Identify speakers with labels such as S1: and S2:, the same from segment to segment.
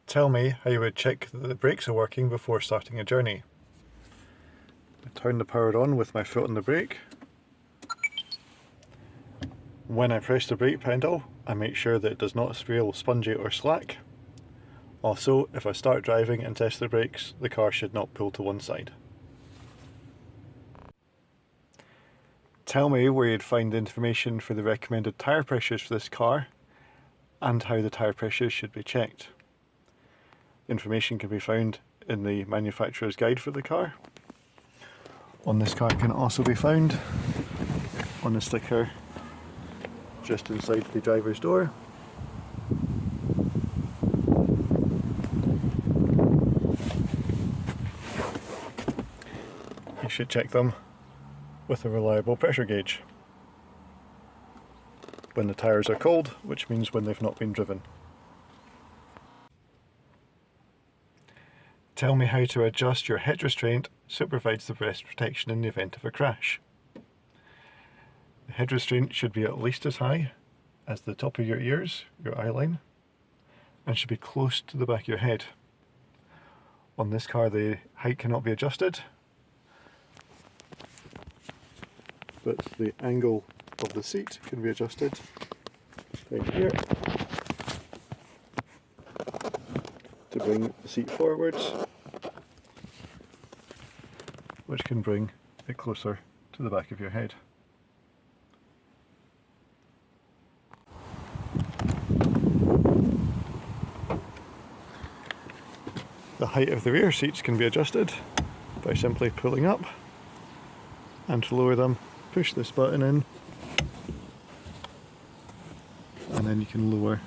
S1: Tell me how you would check that the brakes are working before starting a journey. I turn the power on with my foot on the brake. When I press the brake pedal, I make sure that it does not feel spongy or slack. Also, if I start driving and test the brakes, the car should not pull to one side. Tell me where you'd find information for the recommended tyre pressures for this car and how the tyre pressures should be checked. Information can be found in the manufacturer's guide for the car. On this car can also be found on the sticker just inside the driver's door. You should check them with a reliable pressure gauge when the tyres are cold, which means when they've not been driven. Tell me how to adjust your head restraint so it provides the best protection in the event of a crash. The head restraint should be at least as high as the top of your ears, your eye line, and should be close to the back of your head. On this car the height cannot be adjusted, but the angle of the seat can be adjusted right here to bring the seat forwards, which can bring it closer to the back of your head. The height of the rear seats can be adjusted by simply pulling up, and to lower them, push this button in, and then you can lower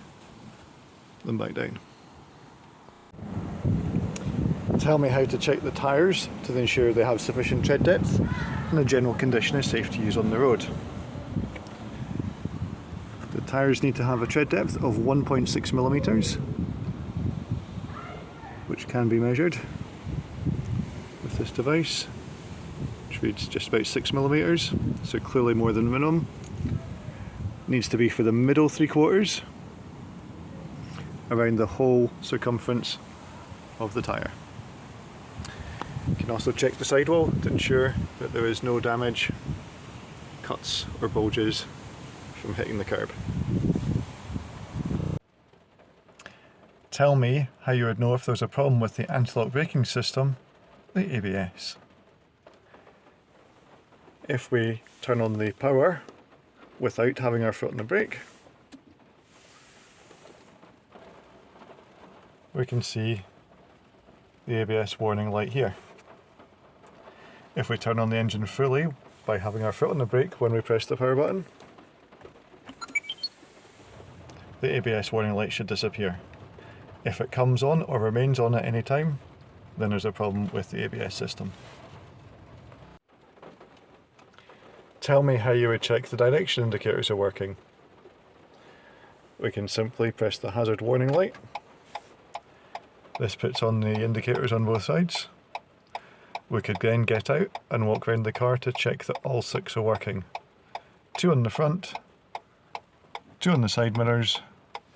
S1: them back down. Tell me how to check the tyres to ensure they have sufficient tread depth and the general condition is safe to use on the road. The tyres need to have a tread depth of 1.6 millimeters, which can be measured with this device, which reads just about 6 millimeters, so clearly more than minimum. Needs to be for the middle 3/4 around the whole circumference of the tyre. You can also check the sidewall to ensure that there is no damage, cuts or bulges from hitting the curb. Tell me how you would know if there's a problem with the anti-lock braking system, the ABS. If we turn on the power without having our foot on the brake, we can see the ABS warning light here. If we turn on the engine fully by having our foot on the brake when we press the power button, the ABS warning light should disappear. If it comes on or remains on at any time, then there's a problem with the ABS system. Tell me how you would check the direction indicators are working. We can simply press the hazard warning light. This puts on the indicators on both sides. We could then get out and walk around the car to check that all 6 are working. 2 on the front, 2 on the side mirrors,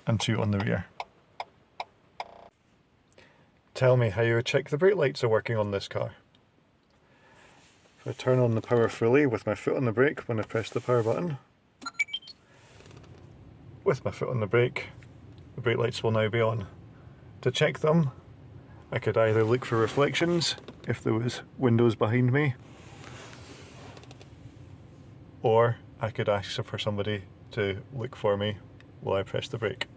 S1: and 2 on the rear. Tell me how you would check the brake lights are working on this car. If I turn on the power fully with my foot on the brake when I press the power button, with my foot on the brake lights will now be on. To check them, I could either look for reflections if there was windows behind me, or I could ask for somebody to look for me while I press the brake.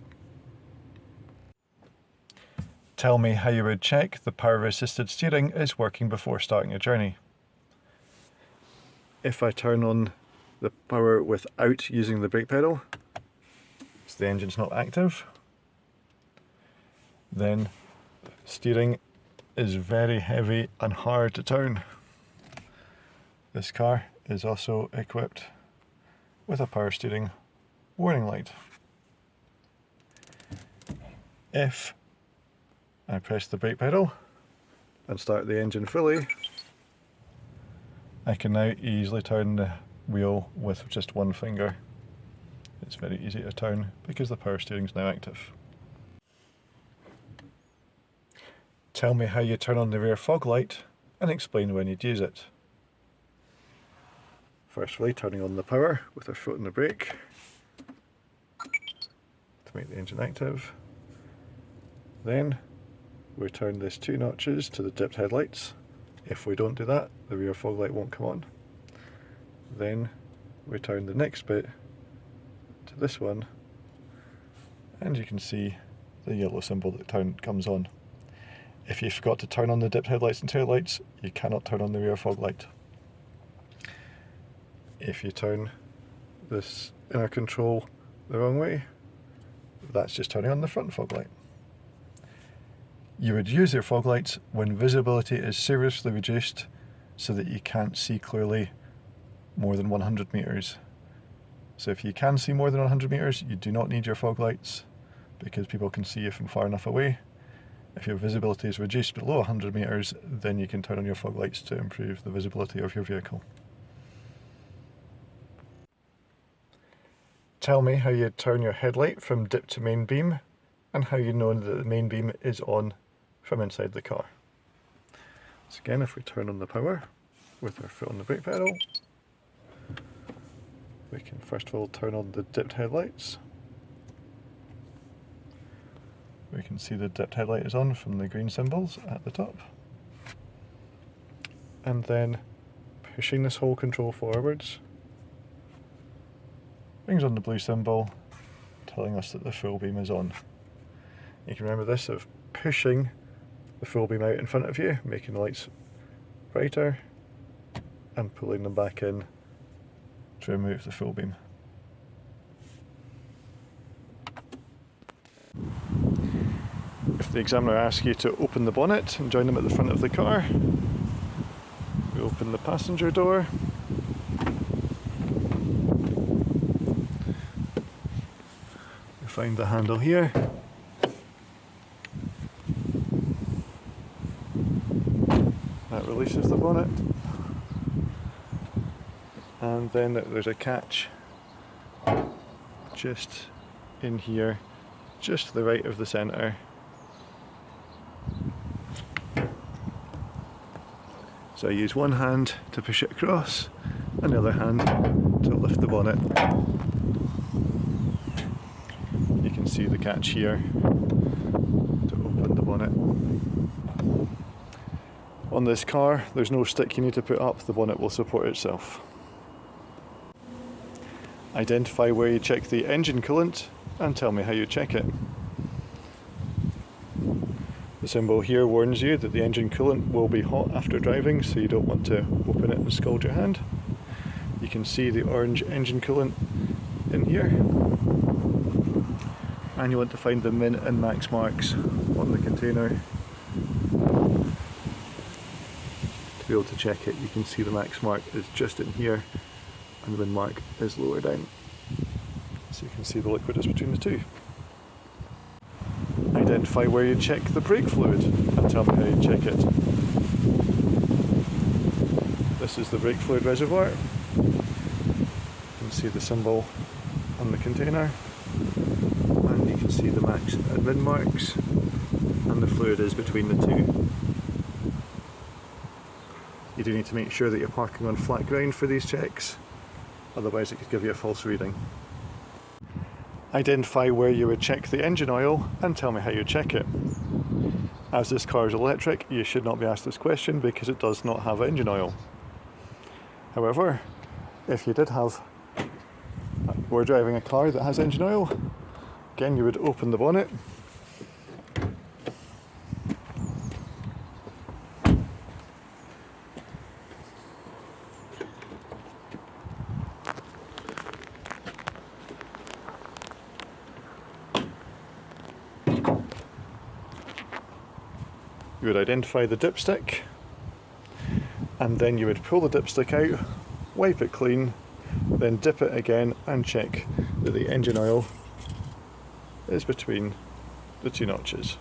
S1: Tell me how you would check the power assisted steering is working before starting a journey. If I turn on the power without using the brake pedal, so the engine's not active, then steering is very heavy and hard to turn. This car is also equipped with a power steering warning light. If I press the brake pedal and start the engine fully, I can now easily turn the wheel with just one finger. It's very easy to turn because the power steering is now active. Tell me how you turn on the rear fog light and explain when you'd use it. Firstly, turning on the power with our foot on the brake to make the engine active. Then we turn this 2 notches to the dipped headlights. If we don't do that, the rear fog light won't come on. Then we turn the next bit to this one, and you can see the yellow symbol that comes on. If you forgot to turn on the dipped headlights and taillights, you cannot turn on the rear fog light. If you turn this inner control the wrong way, that's just turning on the front fog light. You would use your fog lights when visibility is seriously reduced so that you can't see clearly more than 100 meters. So if you can see more than 100 meters, you do not need your fog lights because people can see you from far enough away. If your visibility is reduced below 100 meters, then you can turn on your fog lights to improve the visibility of your vehicle. Tell me how you turn your headlight from dip to main beam and how you know that the main beam is on from inside the car. So again, if we turn on the power with our foot on the brake pedal, we can first of all turn on the dipped headlights. We can see the dipped headlight is on from the green symbols at the top. And then pushing this whole control forwards brings on the blue symbol, telling us that the full beam is on. You can remember this of pushing the full beam out in front of you, making the lights brighter, and pulling them back in to remove the full beam. If the examiner asks you to open the bonnet and join them at the front of the car, we open the passenger door. We find the handle here. That releases the bonnet. And then there's a catch just in here, just to the right of the centre. So I use one hand to push it across and the other hand to lift the bonnet. You can see the catch here to open the bonnet. On this car, there's no stick you need to put up, the bonnet will support itself. Identify where you check the engine coolant and tell me how you check it. The symbol here warns you that the engine coolant will be hot after driving, so you don't want to open it and scald your hand. You can see the orange engine coolant in here. And you want to find the min and max marks on the container. To be able to check it, you can see the max mark is just in here and the min mark is lower down. So you can see the liquid is between the two. Identify where you check the brake fluid and tell me how you check it. This is the brake fluid reservoir. You can see the symbol on the container, and you can see the max and min marks, and the fluid is between the two. You do need to make sure that you're parking on flat ground for these checks, otherwise it could give you a false reading. Identify where you would check the engine oil and tell me how you check it. As this car is electric, you should not be asked this question because it does not have engine oil. However, if you were driving a car that has engine oil, again you would open the bonnet. You would identify the dipstick, and then you would pull the dipstick out, wipe it clean, then dip it again and check that the engine oil is between the two notches.